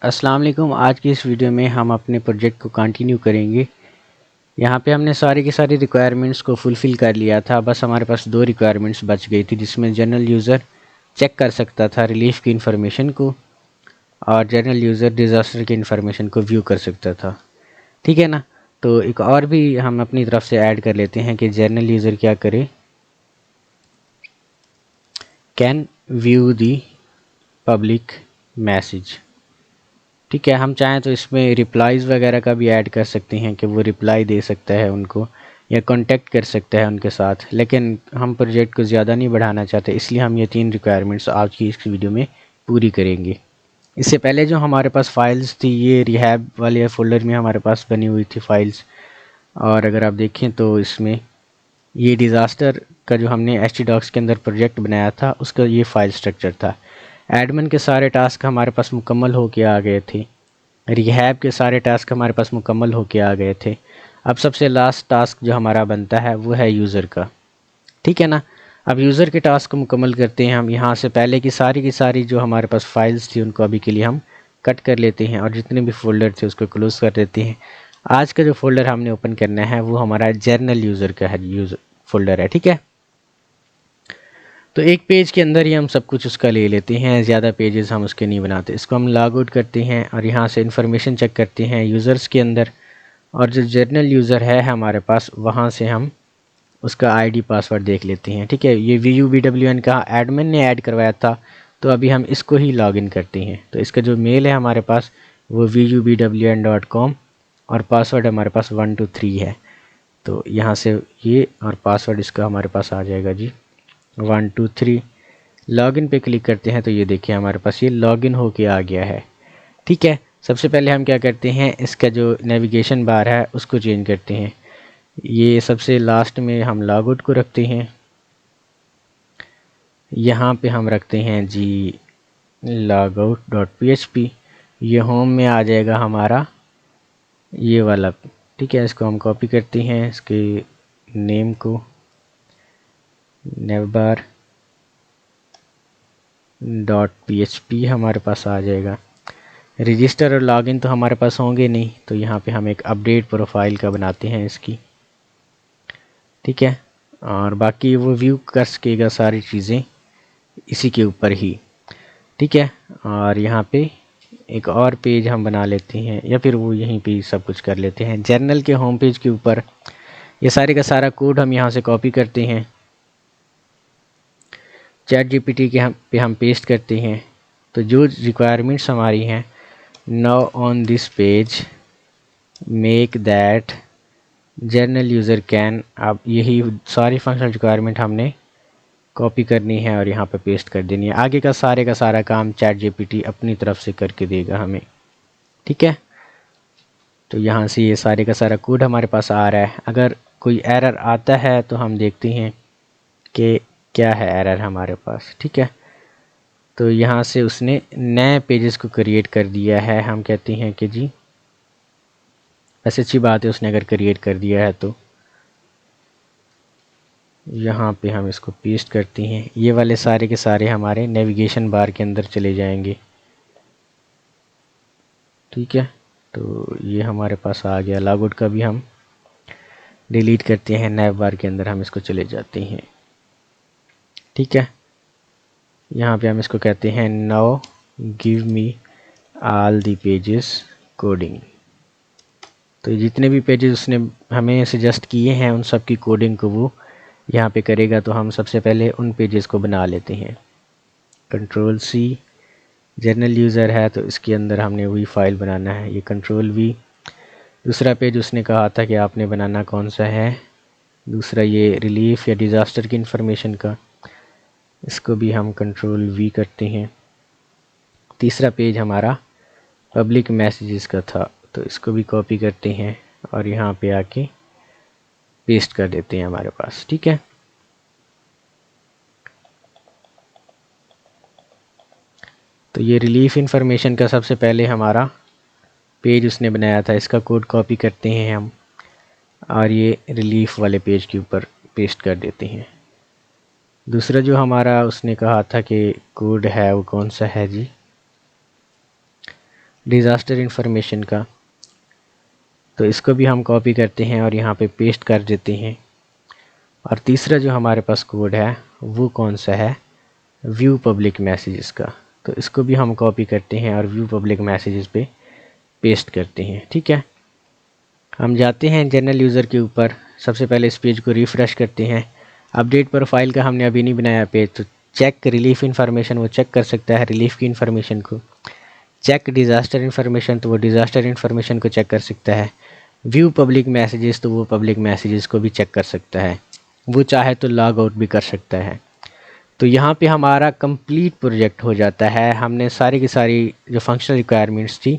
अस्सलाम वालेकुम। आज की इस वीडियो में हम अपने प्रोजेक्ट को कंटिन्यू करेंगे। यहाँ पे हमने सारी की सारी रिक्वायरमेंट्स को फुलफ़िल कर लिया था। बस हमारे पास दो रिक्वायरमेंट्स बच गई थी, जिसमें जनरल यूज़र चेक कर सकता था रिलीफ की इन्फॉर्मेशन को और जनरल यूज़र डिज़ास्टर की इन्फॉर्मेशन को व्यू कर सकता था। ठीक है ना। तो एक और भी हम अपनी तरफ से ऐड कर लेते हैं कि जनरल यूज़र क्या करे, can view the public message. ठीक है, हम चाहें तो इसमें रिप्लाईज़ वगैरह का भी ऐड कर सकते हैं कि वो रिप्लाई दे सकता है उनको या कांटेक्ट कर सकता है उनके साथ, लेकिन हम प्रोजेक्ट को ज़्यादा नहीं बढ़ाना चाहते, इसलिए हम ये 3 रिक्वायरमेंट्स आज की इस वीडियो में पूरी करेंगे। इससे पहले जो हमारे पास फ़ाइल्स थी, ये रिहैब वाले फ़ोल्डर में हमारे पास बनी हुई थी फ़ाइल्स, और अगर आप देखें तो इसमें ये डिज़ास्टर का जो हमने htdocs के अंदर प्रोजेक्ट बनाया था उसका ये फ़ाइल स्ट्रक्चर था। एडमिन के सारे टास्क हमारे पास मुकम्मल होके आ गए थे, रिहैब के सारे टास्क हमारे पास मुकम्मल होके आ गए थे। अब सबसे लास्ट टास्क जो हमारा बनता है वो है यूज़र का। ठीक है ना। अब यूज़र के टास्क को मुकम्मल करते हैं हम। यहाँ से पहले की सारी जो हमारे पास फाइल्स थी उनको अभी के लिए हम कट कर लेते हैं और जितने भी फ़ोल्डर थे उसको क्लोज़ कर देते हैं। आज का जो फ़ोल्डर हमने ओपन करना है वो हमारा जनरल यूज़र का है, यूज़र फ़ोल्डर है। ठीक है। तो एक पेज के अंदर ही हम सब कुछ उसका ले लेते हैं, ज़्यादा पेजेस हम उसके नहीं बनाते। इसको हम लॉग आउट करते हैं और यहाँ से इन्फॉर्मेशन चेक करते हैं यूज़र्स के अंदर, और जो जनरल यूज़र है हमारे पास वहाँ से हम उसका आईडी पासवर्ड देख लेते हैं। ठीक है, ये VUBWN का एडमिन ने ऐड करवाया था, तो अभी हम इसको ही लॉगिन करते हैं। तो इसका जो मेल है हमारे पास वो VUBWN.com और पासवर्ड हमारे पास 123 है। तो यहाँ से ये और पासवर्ड इसका हमारे पास आ जाएगा जी 123। लॉगिन पे क्लिक करते हैं तो ये देखिए हमारे पास ये लॉगिन होके आ गया है। ठीक है, सबसे पहले हम क्या करते हैं, इसका जो नेविगेशन बार है उसको चेंज करते हैं। ये सबसे लास्ट में हम लॉग आउट को रखते हैं, यहाँ पे हम रखते हैं जी logout.php। ये होम में आ जाएगा हमारा ये वाला। ठीक है, इसको हम कॉपी करते हैं, इसके नेम को navbar.php हमारे पास आ जाएगा। रजिस्टर और लॉगिन तो हमारे पास होंगे नहीं, तो यहाँ पे हम एक अपडेट प्रोफाइल का बनाते हैं इसकी। ठीक है, और बाकी वो व्यू कर सकेगा सारी चीज़ें इसी के ऊपर ही। ठीक है, और यहाँ पे एक और पेज हम बना लेते हैं, या फिर वो यहीं पे सब कुछ कर लेते हैं। जर्नल के होम पेज के ऊपर ये सारे का सारा कोड हम यहाँ से कॉपी करते हैं, ChatGPT के हम पेस्ट करते हैं। तो जो रिक्वायरमेंट्स हमारी हैं, now on this page make that general user can, अब यही सारी फंक्शनल रिक्वायरमेंट हमने कॉपी करनी है और यहाँ पे पेस्ट कर देनी है। आगे का सारा काम ChatGPT अपनी तरफ से करके देगा हमें। ठीक है, तो यहाँ से ये सारे का सारा कोड हमारे पास आ रहा है। अगर कोई एरर आता है तो हम देखते हैं कि क्या है एरर हमारे पास। ठीक है, तो यहाँ से उसने नए पेजेस को क्रिएट कर दिया है। हम कहते हैं कि जी ऐसी अच्छी बात है, उसने अगर क्रिएट कर दिया है तो यहाँ पे हम इसको पेस्ट करते हैं। ये वाले सारे के सारे हमारे नेविगेशन बार के अंदर चले जाएंगे। ठीक है, तो ये हमारे पास आ गया। लॉगआउट का भी हम डिलीट करते हैं, नैव बार के अंदर हम इसको चले जाते हैं। ठीक है, यहाँ पे हम इसको कहते हैं now give me all the pages coding. तो जितने भी पेजेस उसने हमें सजेस्ट किए हैं उन सब की कोडिंग को वो यहाँ पे करेगा। तो हम सबसे पहले उन पेजेस को बना लेते हैं। Ctrl+C, जनरल यूज़र है तो इसके अंदर हमने वही फाइल बनाना है। ये Ctrl+V, दूसरा पेज उसने कहा था कि आपने बनाना कौन सा है, दूसरा ये रिलीफ या डिज़ास्टर की इंफॉर्मेशन का, इसको भी हम Ctrl+V करते हैं। तीसरा पेज हमारा पब्लिक मैसेजेस का था, तो इसको भी कॉपी करते हैं और यहाँ पे आके पेस्ट कर देते हैं हमारे पास। ठीक है, तो ये रिलीफ इंफॉर्मेशन का सबसे पहले हमारा पेज उसने बनाया था, इसका कोड कॉपी करते हैं हम और ये रिलीफ वाले पेज के ऊपर पेस्ट कर देते हैं। दूसरा जो हमारा उसने कहा था कि कोड है वो कौन सा है जी, डिज़ास्टर इन्फॉर्मेशन का। तो इसको भी हम कॉपी करते हैं और यहाँ पे पेस्ट कर देते हैं। और तीसरा जो हमारे पास कोड है वो कौन सा है, व्यू पब्लिक मैसेजेस का। तो इसको भी हम कॉपी करते हैं और व्यू पब्लिक मैसेजेस पे पेस्ट करते हैं। ठीक है, हम जाते हैं जनरल यूज़र के ऊपर, सबसे पहले इस पेज को रिफ़्रेश करते हैं। अपडेट प्रोफाइल का हमने अभी नहीं बनाया पेज, तो चेक रिलीफ इन्फॉर्मेशन वो चेक कर सकता है रिलीफ की इन्फॉर्मेशन को। चेक डिज़ास्टर इन्फॉर्मेशन तो वो डिज़ास्टर इन्फॉर्मेशन को चेक कर सकता है। व्यू पब्लिक मैसेजेस तो वो पब्लिक मैसेजेस को भी चेक कर सकता है, वो चाहे तो लॉग आउट भी कर सकता है। तो यहाँ पे हमारा कंप्लीट प्रोजेक्ट हो जाता है, हमने सारी की सारी जो फंक्शनल रिक्वायरमेंट्स थी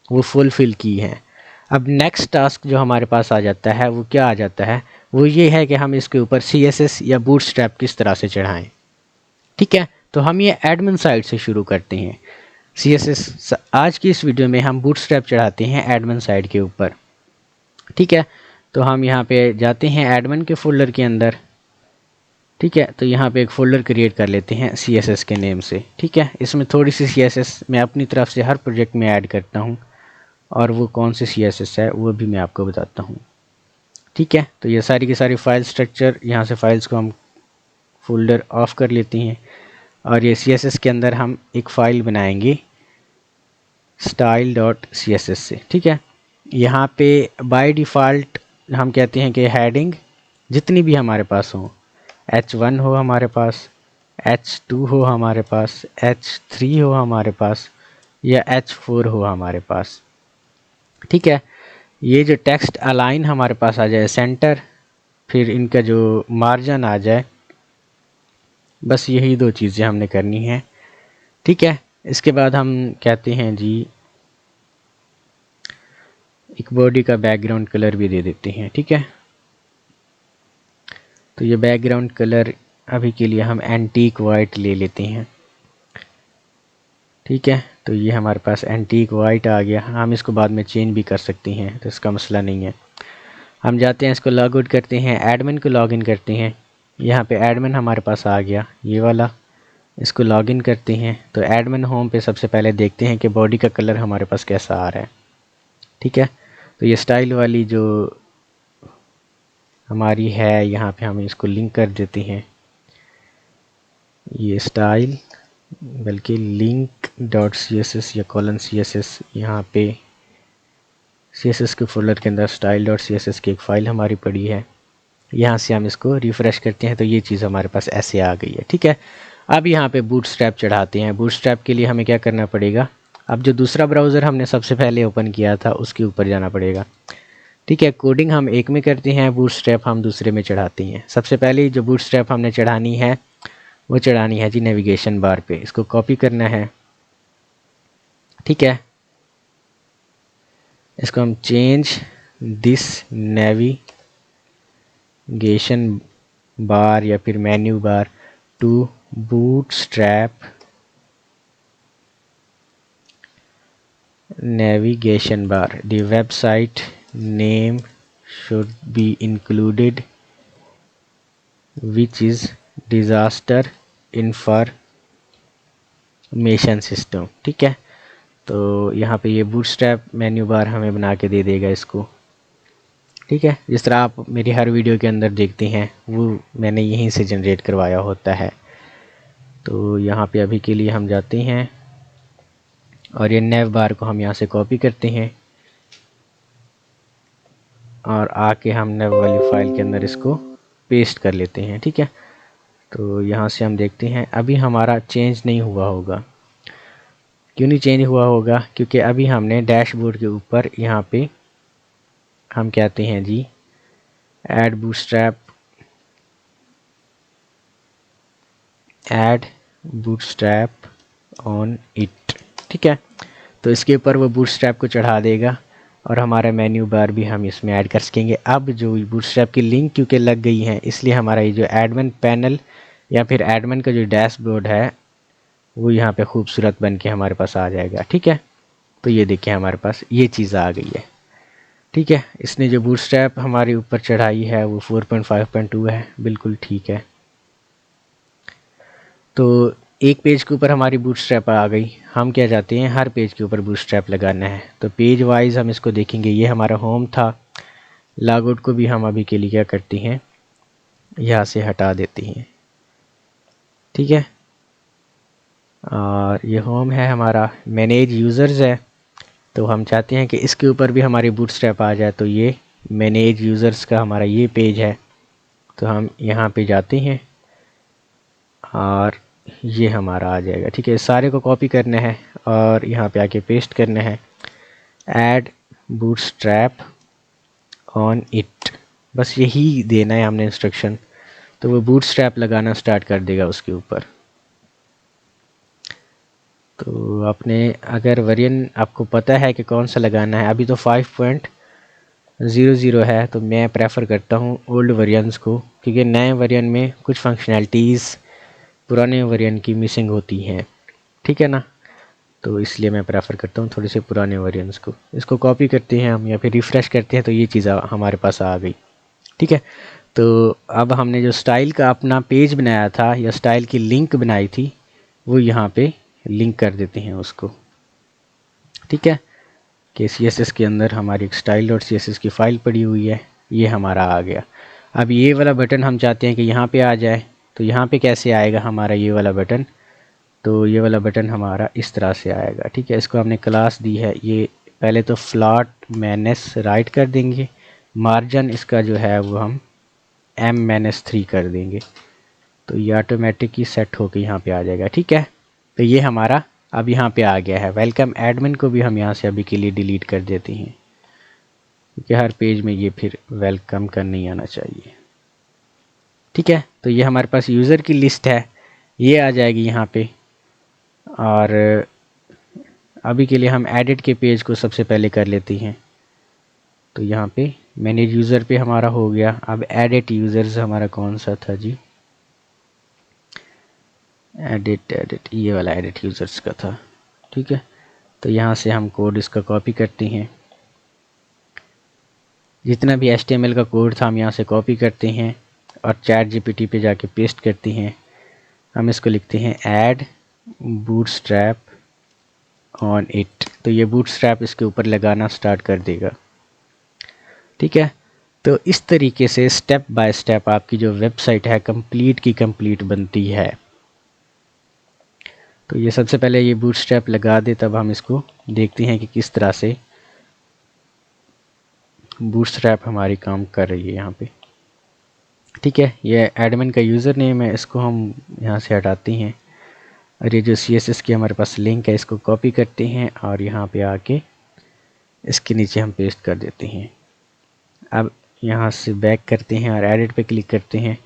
वो फुलफ़िल की हैं। अब नेक्स्ट टास्क जो हमारे पास आ जाता है वो क्या आ जाता है, वो ये है कि हम इसके ऊपर CSS या बूटस्ट्रैप किस तरह से चढ़ाएं। ठीक है, तो हम ये एडमिन साइड से शुरू करते हैं। CSS आज की इस वीडियो में हम बूटस्ट्रैप चढ़ाते हैं एडमिन साइड के ऊपर। ठीक है, तो हम यहाँ पे जाते हैं एडमिन के फोल्डर के अंदर। ठीक है, तो यहाँ पे एक फ़ोल्डर क्रिएट कर लेते हैं CSS के नेम से। ठीक है, इसमें थोड़ी सी CSS मैं अपनी तरफ से हर प्रोजेक्ट में ऐड करता हूँ, और वो कौन सी CSS है वो भी मैं आपको बताता हूँ। ठीक है, तो ये सारी की सारी फाइल स्ट्रक्चर, यहाँ से फाइल्स को हम फोल्डर ऑफ कर लेते हैं, और ये CSS के अंदर हम एक फ़ाइल बनाएंगे style.css से। ठीक है, यहाँ पे बाय डिफ़ॉल्ट हम कहते हैं कि हेडिंग जितनी भी हमारे पास हो, H1 हो हमारे पास, H2 हो हमारे पास, H3 हो हमारे पास, या H4 हो हमारे पास। ठीक है, ये जो टेक्स्ट अलाइन हमारे पास आ जाए सेंटर, फिर इनका जो मार्जिन आ जाए, बस यही दो चीज़ें हमने करनी है। ठीक है, इसके बाद हम कहते हैं जी एक बॉडी का बैकग्राउंड कलर भी दे देते हैं। ठीक है, तो ये बैकग्राउंड कलर अभी के लिए हम एंटीक वाइट ले लेते हैं। ठीक है, तो ये हमारे पास एंटीक वाइट आ गया, हम इसको बाद में चेंज भी कर सकते हैं, तो इसका मसला नहीं है। हम जाते हैं इसको लॉग आउट करते हैं, एडमिन को लॉग इन करते हैं। यहाँ पे एडमिन हमारे पास आ गया ये वाला, इसको लॉग इन करते हैं। तो एडमिन होम पे सबसे पहले देखते हैं कि बॉडी का कलर हमारे पास कैसा आ रहा है। ठीक है, तो ये स्टाइल वाली जो हमारी है, यहाँ पे हम इसको लिंक कर देते हैं, ये स्टाइल बल्कि link.css या :css, यहाँ पे CSS के फोल्डर के अंदर style.css की एक फ़ाइल हमारी पड़ी है। यहाँ से हम इसको रिफ़्रेश करते हैं तो ये चीज़ हमारे पास ऐसे आ गई है। ठीक है, अब यहाँ पे बूटस्ट्रैप चढ़ाते हैं। बूटस्ट्रैप के लिए हमें क्या करना पड़ेगा, अब जो दूसरा ब्राउज़र हमने सबसे पहले ओपन किया था उसके ऊपर जाना पड़ेगा। ठीक है, कोडिंग हम एक में करते हैं, बूटस्ट्रैप हम दूसरे में चढ़ाते हैं। सबसे पहले जो बूटस्ट्रैप हमने चढ़ानी है वो चढ़ानी है जी नेविगेशन बार पे, इसको कॉपी करना है। ठीक है, इसको हम चेंज दिस नेविगेशन बार या फिर menu bar to Bootstrap navigation bar. The website name should be included which is disaster information system. ठीक है, तो यहाँ पे ये बूटस्ट्रैप मेन्यू बार हमें बना के दे देगा इसको। ठीक है, जिस तरह आप मेरी हर वीडियो के अंदर देखते हैं वो मैंने यहीं से जनरेट करवाया होता है। तो यहाँ पे अभी के लिए हम जाते हैं और ये नेव बार को हम यहाँ से कॉपी करते हैं और आके हम नेव वाली फाइल के अंदर इसको पेस्ट कर लेते हैं। ठीक है, तो यहाँ से हम देखते हैं अभी हमारा चेंज नहीं हुआ होगा। क्यों नहीं चेंज हुआ होगा, क्योंकि अभी हमने डैशबोर्ड के ऊपर यहाँ पे हम कहते हैं जी ऐड बूटस्ट्रैप ऑन इट। ठीक है, तो इसके ऊपर वो बूटस्ट्रैप को चढ़ा देगा और हमारा मेन्यू बार भी हम इसमें ऐड कर सकेंगे। अब जो बूटस्ट्रैप की लिंक क्योंकि लग गई है, इसलिए हमारा ये जो एडमिन पैनल या फिर एडमिन का जो डैशबोर्ड है वो यहाँ पे खूबसूरत बन के हमारे पास आ जाएगा। ठीक है, तो ये देखिए हमारे पास ये चीज़ आ गई है। ठीक है, इसने जो बूटस्ट्रैप हमारे ऊपर चढ़ाई है वो 4.5.2 है, बिल्कुल ठीक है। तो एक पेज के ऊपर हमारी बूटस्ट्रैप आ गई, हम क्या चाहते हैं हर पेज के ऊपर बूटस्ट्रैप लगाना है। तो पेज वाइज हम इसको देखेंगे। ये हमारा होम था, लॉगआउट को भी हम अभी के लिए क्या करते हैं, यहाँ से हटा देते हैं, ठीक है। और ये होम है हमारा, मैनेज यूज़र्स है, तो हम चाहते हैं कि इसके ऊपर भी हमारी बूटस्ट्रैप आ जाए। तो ये मैनेज यूज़र्स का हमारा ये पेज है, तो हम यहाँ पे जाते हैं और ये हमारा आ जाएगा, ठीक है। सारे को कॉपी करना है और यहाँ पे आके पेस्ट करना है, ऐड बूटस्ट्रैप ऑन इट, बस यही देना है हमने इंस्ट्रक्शन। तो वो बूटस्ट्रैप लगाना स्टार्ट कर देगा उसके ऊपर। तो आपने अगर वेरिएंट आपको पता है कि कौन सा लगाना है, अभी तो 5.00 है, तो मैं प्रेफर करता हूँ ओल्ड वेरिएंट्स को, क्योंकि नए वेरिएंट में कुछ फंक्शनैलिटीज़ पुराने वेरिएंट की मिसिंग होती हैं, ठीक है ना। तो इसलिए मैं प्रेफर करता हूँ थोड़े से पुराने वेरिएंट्स को। इसको कॉपी करते हैं हम या फिर रिफ़्रेश करते हैं, तो ये चीज़ हमारे पास आ गई, ठीक है। तो अब हमने जो स्टाइल का अपना पेज बनाया था या स्टाइल की लिंक बनाई थी, वो यहाँ पे लिंक कर देते हैं उसको, ठीक है। कि CSS के अंदर हमारी एक style.css की फ़ाइल पड़ी हुई है, ये हमारा आ गया। अब ये वाला बटन हम चाहते हैं कि यहाँ पे आ जाए, तो यहाँ पे कैसे आएगा हमारा ये वाला बटन, तो ये वाला बटन हमारा इस तरह से आएगा, ठीक है। इसको हमने क्लास दी है, ये पहले तो फ्लॉट माइनस राइट कर देंगे, मार्जिन इसका जो है वो हम M-3 कर देंगे, तो ये ऑटोमेटिक ही सेट होकर यहाँ पे आ जाएगा, ठीक है। तो ये हमारा अब यहाँ पे आ गया है। वेलकम एडमिन को भी हम यहाँ से अभी के लिए डिलीट कर देते हैं, क्योंकि हर पेज में ये फिर वेलकम का नहीं आना चाहिए, ठीक है। तो ये हमारे पास यूज़र की लिस्ट है, ये आ जाएगी यहाँ पे। और अभी के लिए हम एडिट के पेज को सबसे पहले कर लेते हैं। तो यहाँ पे मैनेज यूज़र पे हमारा हो गया। अब एडिट यूज़र्स हमारा कौन सा था जी, एडिट ये वाला एडिट यूज़र्स का था, ठीक है। तो यहाँ से हम कोड इसका कॉपी करते हैं, जितना भी HTML का कोड था हम यहाँ से कॉपी करते हैं और ChatGPT पे जाके पेस्ट करते हैं। हम इसको लिखते हैं ऐड बूटस्ट्रैप ऑन इट, तो ये बूटस्ट्रैप इसके ऊपर लगाना स्टार्ट कर देगा, ठीक है। तो इस तरीके से स्टेप बाय स्टेप आपकी जो वेबसाइट है कंप्लीट की कंप्लीट बनती है। तो ये सबसे पहले ये बूटस्ट्रैप लगा दे, तब हम इसको देखते हैं कि किस तरह से बूटस्ट्रैप हमारी काम कर रही है यहाँ पे, ठीक है। ये एडमिन का यूज़र नेम है, इसको हम यहाँ से हटाते हैं और ये जो CSS की हमारे पास लिंक है इसको कॉपी करते हैं और यहाँ पे आके इसके नीचे हम पेस्ट कर देते हैं। अब यहाँ से बैक करते हैं और एडिट पे क्लिक करते हैं,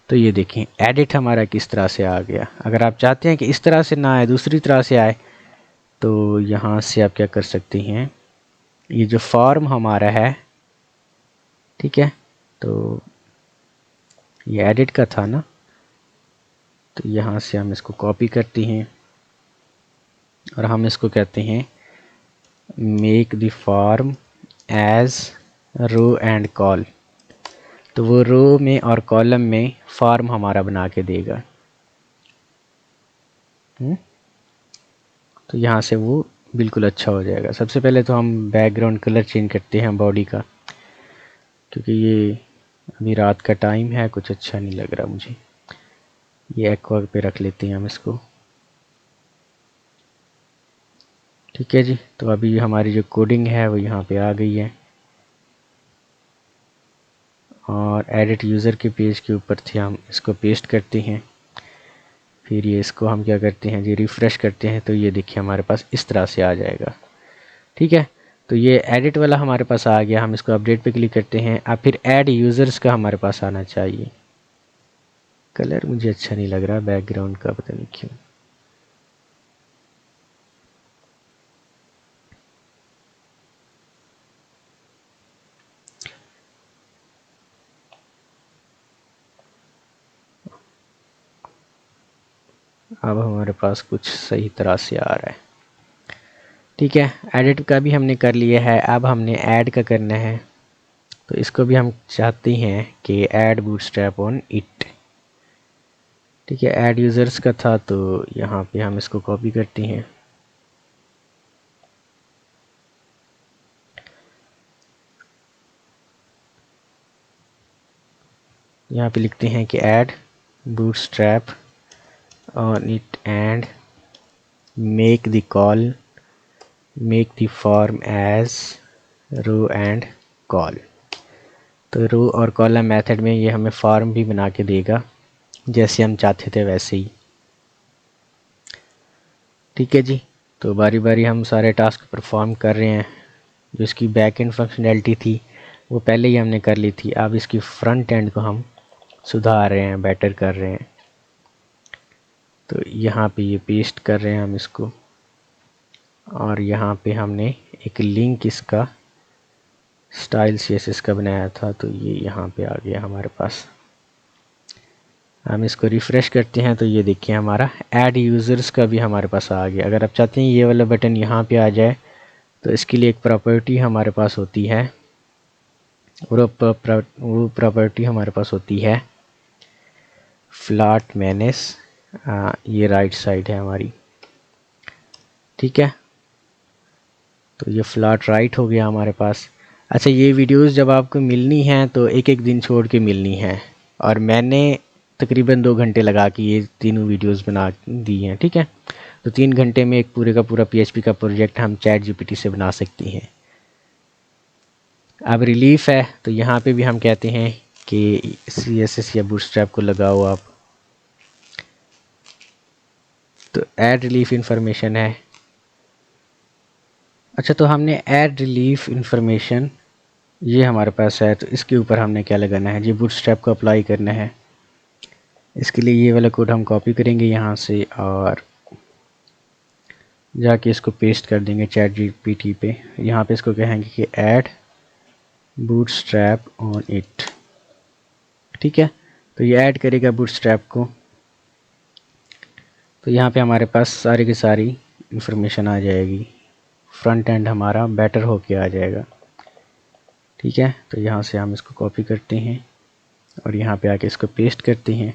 तो ये देखें एडिट हमारा किस तरह से आ गया। अगर आप चाहते हैं कि इस तरह से ना आए, दूसरी तरह से आए, तो यहाँ से आप क्या कर सकते हैं, ये जो फॉर्म हमारा है, ठीक है, तो ये एडिट का था ना, तो यहाँ से हम इसको कॉपी करते हैं और हम इसको कहते हैं make the form as row and col, तो वो रो में और कॉलम में फॉर्म हमारा बना के देगा। तो यहाँ से वो बिल्कुल अच्छा हो जाएगा। सबसे पहले तो हम बैकग्राउंड कलर चेंज करते हैं बॉडी का, क्योंकि ये अभी रात का टाइम है, कुछ अच्छा नहीं लग रहा मुझे। ये एक्वा पे रख लेते हैं हम इसको, ठीक है जी। तो अभी हमारी जो कोडिंग है वो यहाँ पे आ गई है और एडिट यूज़र के पेज के ऊपर थे, हम इसको पेस्ट करते हैं। फिर ये इसको हम क्या करते हैं जी, रिफ़्रेश करते हैं, तो ये देखिए हमारे पास इस तरह से आ जाएगा, ठीक है। तो ये एडिट वाला हमारे पास आ गया, हम इसको अपडेट पे क्लिक करते हैं। अब फिर ऐड यूज़र्स का हमारे पास आना चाहिए। कलर मुझे अच्छा नहीं लग रहा बैकग्राउंड का, पता नहीं क्यों। अब हमारे पास कुछ सही तरह से आ रहा है, ठीक है। एडिट का भी हमने कर लिया है, अब हमने ऐड का करना है। तो इसको भी हम चाहते हैं कि ऐड बूटस्ट्रैप ऑन इट, ठीक है, ऐड यूज़र्स का था, तो यहाँ पे हम इसको कॉपी करते हैं। यहाँ पे लिखते हैं कि add Bootstrap on it and make the col, make the form as row and col. तो रो और कॉलम मेथड में ये हमें फॉर्म भी बना के देगा जैसे हम चाहते थे वैसे ही। ठीक है जी, तो बारी बारी हम सारे टास्क परफॉर्म कर रहे हैं। जो इसकी बैक एंड फंक्शनैलिटी थी वो पहले ही हमने कर ली थी, अब इसकी फ्रंट एंड को हम सुधार रहे हैं, बेटर कर रहे हैं। तो यहाँ पे ये पेस्ट कर रहे हैं हम इसको, और यहाँ पे हमने एक लिंक इसका स्टाइल CSS का बनाया था, तो ये यहाँ पे आ गया हमारे पास। हम इसको रिफ़्रेश करते हैं तो ये देखिए हमारा ऐड यूज़र्स का भी हमारे पास आ गया। अगर आप चाहते हैं ये वाला बटन यहाँ पे आ जाए तो इसके लिए एक प्रॉपर्टी हमारे पास होती है, वो प्रॉपर्टी हमारे पास होती है फ्लैट मैनेस। ये राइट साइड है हमारी। ठीक है, तो ये फ्लैट राइट हो गया हमारे पास। अच्छा, ये वीडियोस जब आपको मिलनी हैं तो एक एक दिन छोड़ के मिलनी है, और मैंने तकरीबन 2 घंटे लगा के ये तीनों वीडियोस बना दी हैं। ठीक है, तो 3 घंटे में एक पूरे का पूरा PHP का प्रोजेक्ट हम ChatGPT से बना सकते हैं। अब रिलीफ है, तो यहाँ पे भी हम कहते हैं कि CSS या बूटस्ट्रैप को लगाओ आप। तो ऐड रिलीफ इंफॉर्मेशन है। अच्छा, तो हमने ऐड रिलीफ इंफॉर्मेशन ये हमारे पास है, तो इसके ऊपर हमने क्या लगाना है जी, बूटस्ट्रैप को अप्लाई करना है। इसके लिए ये वाला कोड हम कॉपी करेंगे यहाँ से और जाके इसको पेस्ट कर देंगे ChatGPT पे। यहाँ पे इसको कहेंगे कि ऐड बूटस्ट्रैप ऑन इट। ठीक है, तो ये ऐड करेगा बूटस्ट्रैप को। तो यहाँ पे हमारे पास सारी की सारी इंफॉर्मेशन आ जाएगी, फ्रंट एंड हमारा बेटर होके आ जाएगा। ठीक है, तो यहाँ से हम इसको कॉपी करते हैं और यहाँ पे आके इसको पेस्ट करते हैं,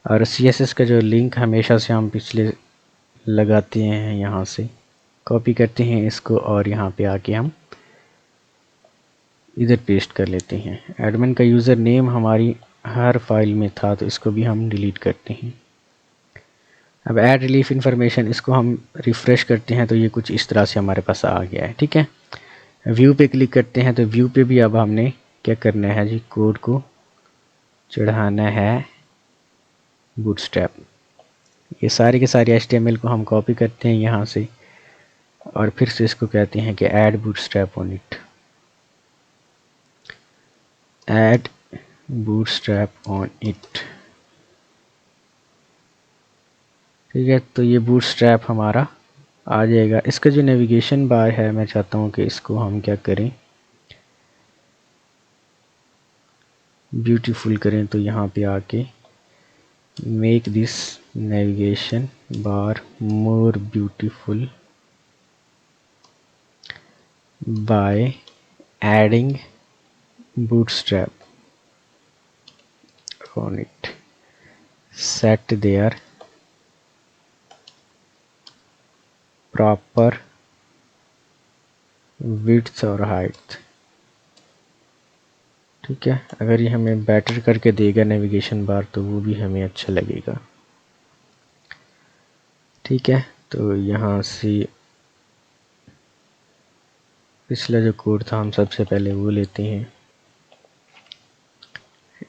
और CSS का जो लिंक हमेशा से हम पिछले लगाते हैं यहाँ से कॉपी करते हैं इसको, और यहाँ पे आके हम इधर पेस्ट कर लेते हैं। एडमिन का यूज़र नेम हमारी हर फाइल में था, तो इसको भी हम डिलीट करते हैं। अब ऐड रिलीफ इंफॉर्मेशन, इसको हम रिफ़्रेश करते हैं तो ये कुछ इस तरह से हमारे पास आ गया है। ठीक है, व्यू पे क्लिक करते हैं तो व्यू पे भी अब हमने क्या करना है जी, कोड को चढ़ाना है बूटस्ट्रैप। ये सारे के सारे HTML को हम कॉपी करते हैं यहाँ से, और फिर से इसको कहते हैं कि add Bootstrap on it, add Bootstrap on it. ठीक है, तो ये बूटस्ट्रैप हमारा आ जाएगा। इसका जो नेविगेशन बार है, मैं चाहता हूँ कि इसको हम क्या करें, ब्यूटीफुल करें। तो यहाँ पे आके make this navigation bar more beautiful by adding bootstrap on it, set their proper width और height। ठीक है, अगर ये हमें बेटर करके देगा नेविगेशन बार तो वो भी हमें अच्छा लगेगा। ठीक है, तो यहाँ से पिछला जो कोड था हम सबसे पहले वो लेते हैं,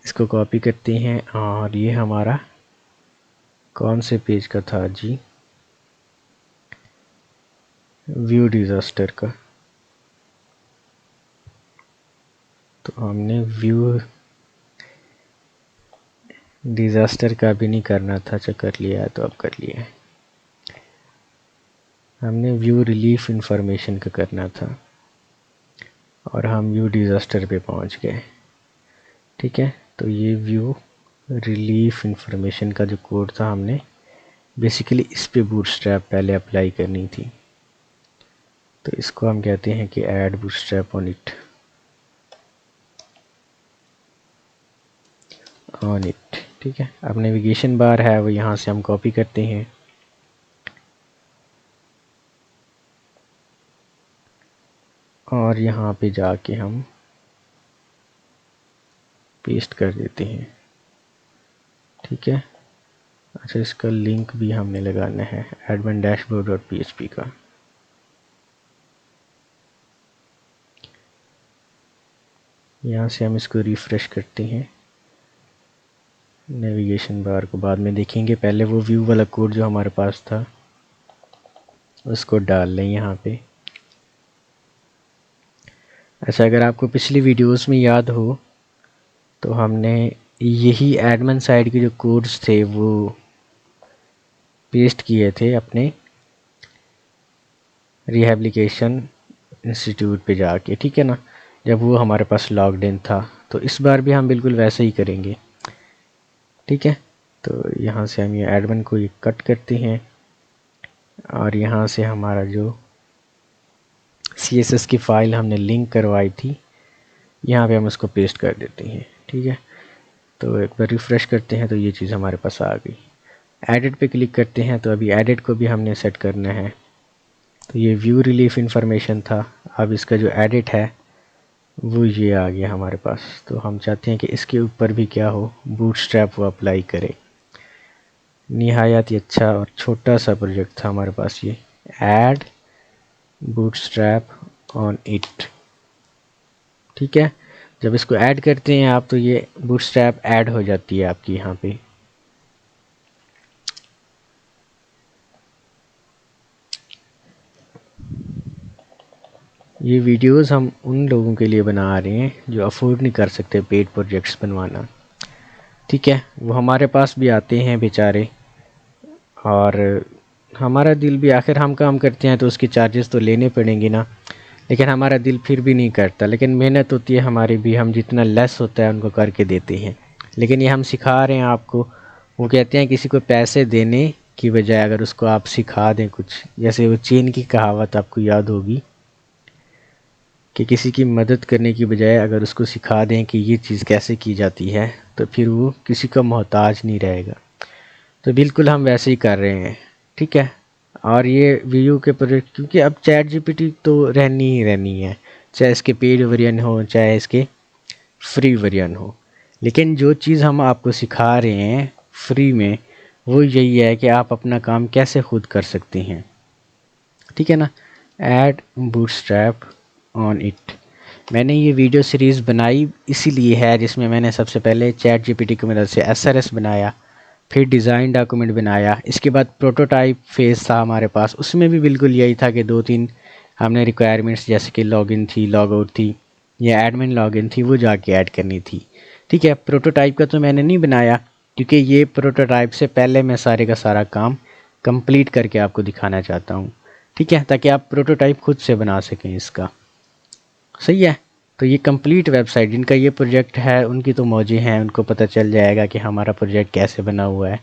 इसको कॉपी करते हैं, और ये हमारा कौन से पेज का था जी, व्यू डिज़ास्टर का। तो हमने व्यू डिज़ास्टर का भी नहीं करना था, अच्छा कर लिया है तो अब कर लिया है। हमने व्यू रिलीफ इंफॉर्मेशन का करना था और हम व्यू डिज़ास्टर पे पहुंच गए। ठीक है, तो ये व्यू रिलीफ इंफॉर्मेशन का जो कोड था हमने बेसिकली इस पे बूटस्ट्रैप पहले अप्लाई करनी थी। तो इसको हम कहते हैं कि ऐड बूटस्ट्रैप ऑन इट। ठीक है। अब नेविगेशन बार है वो यहाँ से हम कॉपी करते हैं और यहाँ पे जाके हम पेस्ट कर देते हैं। ठीक है। अच्छा, इसका लिंक भी हमने लगाना है admin-dashboard.php का। यहाँ से हम इसको रिफ़्रेश करते हैं। नेविगेशन बार को बाद में देखेंगे, पहले वो व्यू वाला कोड जो हमारे पास था उसको डाल लें यहाँ पे। अच्छा, अगर आपको पिछली वीडियोस में याद हो तो हमने यही एडमिन साइड के जो कोड्स थे वो पेस्ट किए थे अपने रिहैबिलिटेशन इंस्टीट्यूट पे जाके, ठीक है ना, जब वो हमारे पास लॉग्ड इन था। तो इस बार भी हम बिल्कुल वैसे ही करेंगे। ठीक है। तो यहाँ से हम ये एडमिन को ये कट करते हैं और यहाँ से हमारा जो CSS की फ़ाइल हमने लिंक करवाई थी यहाँ पे हम उसको पेस्ट कर देते हैं। ठीक है। तो एक बार रिफ़्रेश करते हैं तो ये चीज़ हमारे पास आ गई। एडिट पे क्लिक करते हैं तो अभी एडिट को भी हमने सेट करना है। तो ये व्यू रिलीफ इंफॉर्मेशन था, अब इसका जो एडिट है वो ये आ गया हमारे पास। तो हम चाहते हैं कि इसके ऊपर भी क्या हो, बूटस्ट्रैप वो अप्लाई करे। निहायत ही अच्छा और छोटा सा प्रोजेक्ट था हमारे पास ये, ऐड बूटस्ट्रैप ऑन इट। ठीक है। जब इसको ऐड करते हैं आप तो ये बूटस्ट्रैप ऐड हो जाती है आपकी यहाँ पे। ये वीडियोस हम उन लोगों के लिए बना रहे हैं जो अफोर्ड नहीं कर सकते पेड प्रोजेक्ट्स बनवाना। ठीक है। वो हमारे पास भी आते हैं बेचारे और हमारा दिल भी, आखिर हम काम करते हैं तो उसके चार्जेस तो लेने पड़ेंगे ना, लेकिन हमारा दिल फिर भी नहीं करता। लेकिन मेहनत होती है हमारी भी, हम जितना लेस होता है उनको करके देते हैं। लेकिन ये हम सिखा रहे हैं आपको। वो कहते हैं किसी को पैसे देने की बजाय अगर उसको आप सिखा दें कुछ, जैसे वो चीन की कहावत आपको याद होगी कि किसी की मदद करने की बजाय अगर उसको सिखा दें कि ये चीज़ कैसे की जाती है तो फिर वो किसी का मोहताज नहीं रहेगा। तो बिल्कुल हम वैसे ही कर रहे हैं। ठीक है। और ये वीयू के प्रोजेक्ट, क्योंकि अब ChatGPT तो रहनी ही रहनी है, चाहे इसके पेड वर्जन हो चाहे इसके फ्री वर्जन हो। लेकिन जो चीज़ हम आपको सिखा रहे हैं फ्री में वो यही है कि आप अपना काम कैसे खुद कर सकते हैं। ठीक है ना। Add Bootstrap on it. मैंने ये वीडियो सीरीज़ बनाई इसीलिए है जिसमें मैंने सबसे पहले ChatGPT की मदद से SRS बनाया, फिर डिज़ाइन डॉक्यूमेंट बनाया, इसके बाद प्रोटोटाइप फेज़ था हमारे पास, उसमें भी बिल्कुल यही था कि 2-3 हमने रिक्वायरमेंट्स जैसे कि लॉगिन थी, लॉग आउट थी या एडमिन लॉगिन थी वो जाके ऐड करनी थी। ठीक है। प्रोटोटाइप का तो मैंने नहीं बनाया क्योंकि ये प्रोटोटाइप से पहले मैं सारे का सारा काम कंप्लीट करके आपको दिखाना चाहता हूँ। ठीक है, ताकि आप प्रोटोटाइप खुद से बना सकें इसका। सही है। तो ये कंप्लीट वेबसाइट जिनका ये प्रोजेक्ट है उनकी तो मौजें हैं, उनको पता चल जाएगा कि हमारा प्रोजेक्ट कैसे बना हुआ है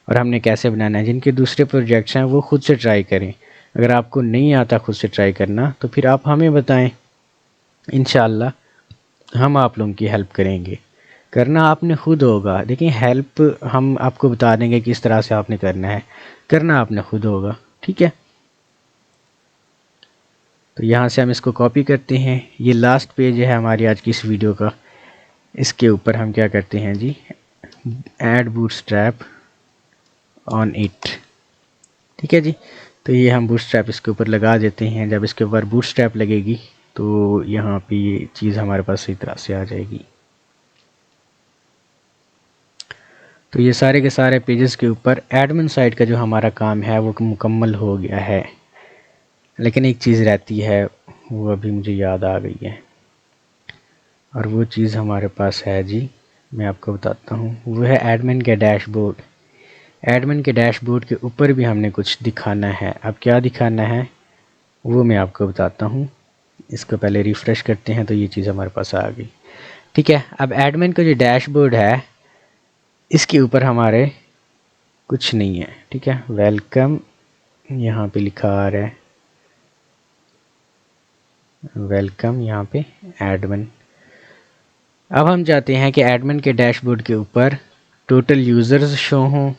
और हमने कैसे बनाना है। जिनके दूसरे प्रोजेक्ट्स हैं वो खुद से ट्राई करें। अगर आपको नहीं आता खुद से ट्राई करना तो फिर आप हमें बताएं, इंशाल्लाह हम आप लोगों की हेल्प करेंगे। करना आपने खुद होगा, देखिए हेल्प हम आपको बता देंगे किस तरह से आपने करना है, करना आपने खुद होगा। ठीक है। तो यहाँ से हम इसको कॉपी करते हैं। ये लास्ट पेज है हमारी आज की इस वीडियो का। इसके ऊपर हम क्या करते हैं जी, ऐड बूटस्ट्रैप ऑन इट। ठीक है जी। तो ये हम बूटस्ट्रैप इसके ऊपर लगा देते हैं। जब इसके ऊपर बूटस्ट्रैप लगेगी तो यहाँ पे ये चीज़ हमारे पास सही तरह से आ जाएगी। तो ये सारे के सारे पेजेस के ऊपर एडमिन साइड का जो हमारा काम है वो मुकम्मल हो गया है। लेकिन एक चीज़ रहती है, वो अभी मुझे याद आ गई है और वो चीज़ हमारे पास है जी, मैं आपको बताता हूँ। वो है एडमिन के डैशबोर्ड। एडमिन के डैशबोर्ड के ऊपर भी हमने कुछ दिखाना है। अब क्या दिखाना है वो मैं आपको बताता हूँ। इसको पहले रिफ़्रेश करते हैं तो ये चीज़ हमारे पास आ गई। ठीक है। अब एडमिन का जो डैशबोर्ड है इसके ऊपर हमारे कुछ नहीं है। ठीक है। वेलकम यहाँ पे लिखा आ रहा है, वेलकम यहाँ पे एडमिन। अब हम चाहते हैं कि एडमिन के डैशबोर्ड के ऊपर टोटल यूज़र्स शो हो,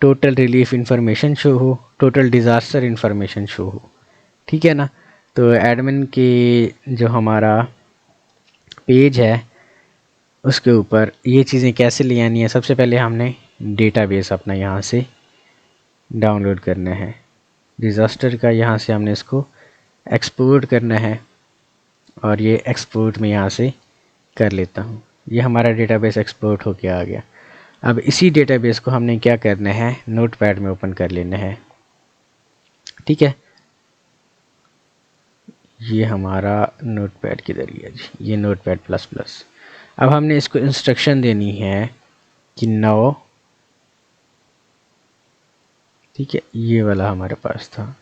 टोटल रिलीफ इंफॉर्मेशन शो हो, टोटल डिज़ास्टर इंफॉर्मेशन शो हो। ठीक है ना। तो एडमिन के जो हमारा पेज है उसके ऊपर ये चीज़ें कैसे ले आनी है, सबसे पहले हमने डेटाबेस अपना यहाँ से डाउनलोड करना है। डिज़ास्टर का यहाँ से हमने इसको एक्सपोर्ट करना है और ये एक्सपोर्ट में यहाँ से कर लेता हूँ। ये हमारा डेटाबेस एक्सपोर्ट होके आ गया। अब इसी डेटाबेस को हमने क्या करना है, नोटपैड में ओपन कर लेना है। ठीक है, ये हमारा नोटपैड किधर गया जी, ये नोटपैड प्लस प्लस। अब हमने इसको इंस्ट्रक्शन देनी है कि नो, ठीक है, ये वाला हमारे पास था,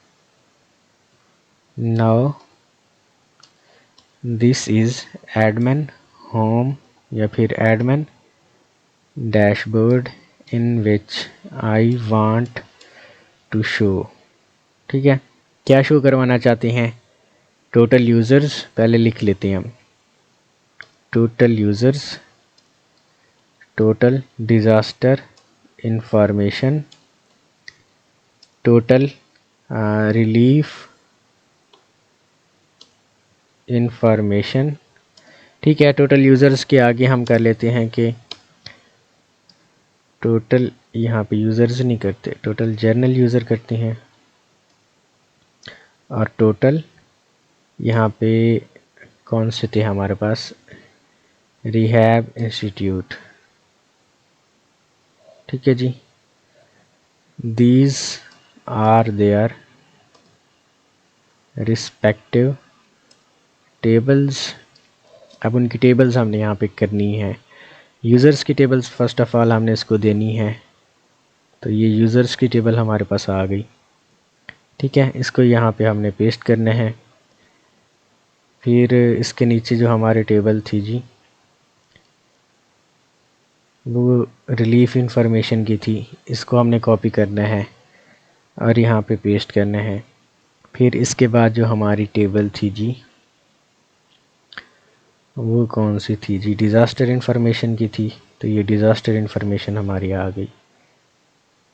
no this is admin home या फिर admin dashboard in which I want to show. ठीक है, क्या शो करवाना चाहते हैं, टोटल यूज़र्स पहले लिख लेते हैं हम, total users, total disaster information, total relief information. ठीक है, टोटल यूज़र्स के आगे हम कर लेते हैं कि टोटल, यहाँ पे यूज़र्स नहीं करते, टोटल जर्नल यूज़र करते हैं, और टोटल यहाँ पे कौन से थे हमारे पास, रिहैब इंस्टीट्यूट। ठीक है जी, these are their respective tables. अब उनकी टेबल्स हमने यहाँ पे करनी है। यूज़र्स की टेबल्स फर्स्ट ऑफ ऑल हमने इसको देनी है, तो ये यूज़र्स की टेबल हमारे पास आ गई। ठीक है, इसको यहाँ पे हमने पेस्ट करना है। फिर इसके नीचे जो हमारी टेबल थी जी, वो रिलीफ इंफॉर्मेशन की थी, इसको हमने कॉपी करना है और यहाँ पे पेस्ट करना है। फिर इसके बाद जो हमारी टेबल थी जी, वो कौन सी थी जी, डिज़ास्टर इंफॉर्मेशन की थी, तो ये डिज़ास्टर इंफॉर्मेशन हमारी आ गई।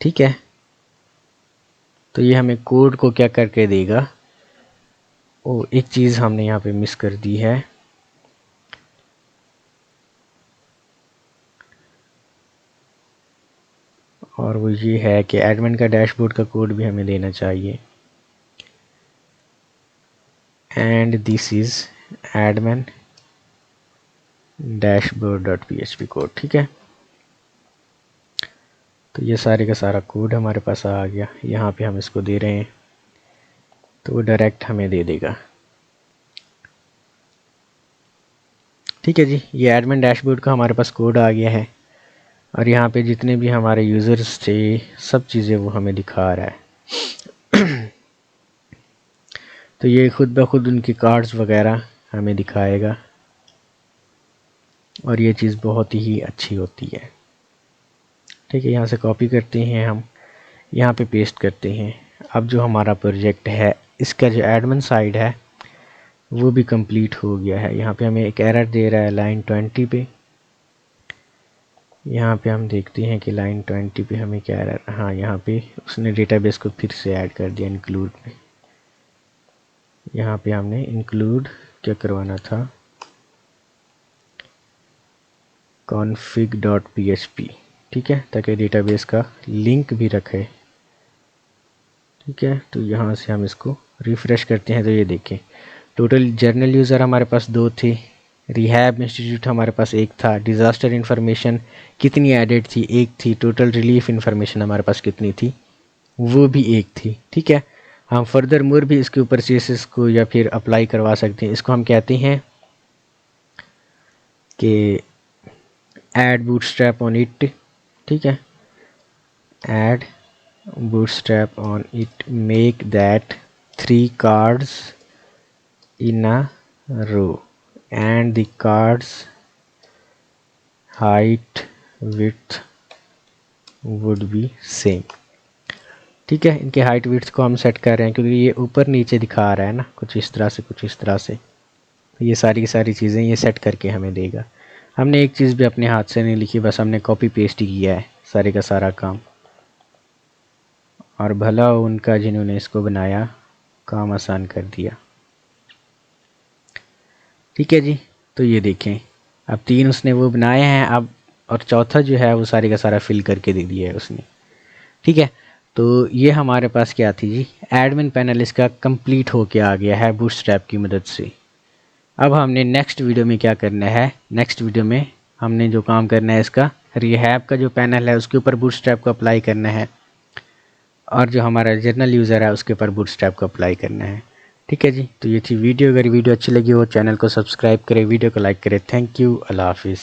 ठीक है, तो ये हमें कोड को क्या करके देगा, ओ एक चीज़ हमने यहाँ पे मिस कर दी है, और वो ये है कि एडमिन का डैशबोर्ड का कोड भी हमें देना चाहिए। And this is admin dashboard.php code. ठीक है, तो ये सारे का सारा कोड हमारे पास आ गया। यहाँ पे हम इसको दे रहे हैं तो वो डायरेक्ट हमें दे देगा। ठीक है जी, ये एडमिन डैशबोर्ड का हमारे पास कोड आ गया है और यहाँ पे जितने भी हमारे यूज़र्स थे सब चीज़ें वो हमें दिखा रहा है। तो ये खुद ब खुद उनकी कार्ड्स वगैरह हमें दिखाएगा और ये चीज़ बहुत ही अच्छी होती है। ठीक है, यहाँ से कॉपी करते हैं, हम यहाँ पे पेस्ट करते हैं। अब जो हमारा प्रोजेक्ट है इसका जो एडमिन साइड है वो भी कंप्लीट हो गया है। यहाँ पे हमें एक एरर दे रहा है लाइन 20 पे। यहाँ पे हम देखते हैं कि लाइन 20 पे हमें क्या एरर, हाँ यहाँ पे उसने डेटाबेस को फिर से ऐड कर दिया इंक्लूड में। यहाँ पे हमने इंक्लूड क्या करवाना था, config.php। ठीक है, ताकि डेटाबेस का लिंक भी रखे। ठीक है, तो यहाँ से हम इसको रिफ़्रेश करते हैं तो ये देखें टोटल जर्नल यूज़र हमारे पास 2 थे, रिहैब इंस्टीट्यूट हमारे पास 1 था, डिज़ास्टर इन्फॉर्मेशन कितनी एडेड थी, 1 थी, टोटल रिलीफ इन्फॉर्मेशन हमारे पास कितनी थी, वो भी 1 थी। ठीक है, हम फर्दर मोर भी इसके ऊपर CSS को या फिर अप्लाई करवा सकते हैं। इसको हम कहते हैं कि ऐड बूटस्ट्रैप ऑन इट। ठीक है, add bootstrap on it, make that 3 cards in a row and the cards height width would be same। ठीक है, इनके हाइट विड्थ को हम सेट कर रहे हैं क्योंकि ये ऊपर नीचे दिखा रहा है ना, कुछ इस तरह से कुछ इस तरह से, तो ये सारी की सारी चीज़ें ये सेट करके हमें देगा। हमने एक चीज़ भी अपने हाथ से नहीं लिखी, बस हमने कॉपी पेस्ट ही किया है सारे का सारा काम। और भला उनका जिन्होंने इसको बनाया, काम आसान कर दिया। ठीक है जी, तो ये देखें अब 3 उसने वो बनाए हैं अब, और चौथा जो है वो सारे का सारा फिल करके दे दिया है उसने। ठीक है, तो ये हमारे पास क्या थी जी, एडमिन पैनल इसका कंप्लीट होके आ गया है बूटस्ट्रैप की मदद से। अब हमने नेक्स्ट वीडियो में क्या करना है, नेक्स्ट वीडियो में हमने जो काम करना है इसका रिहैब का जो पैनल है उसके ऊपर बूटस्ट्रैप को अप्लाई करना है, और जो हमारा जनरल यूज़र है उसके ऊपर बूटस्ट्रैप को अप्लाई करना है। ठीक है जी, तो ये थी वीडियो। अगर वीडियो अच्छी लगी हो चैनल को सब्सक्राइब करें, वीडियो को लाइक करें। थैंक यू, अल्लाह हाफिज़।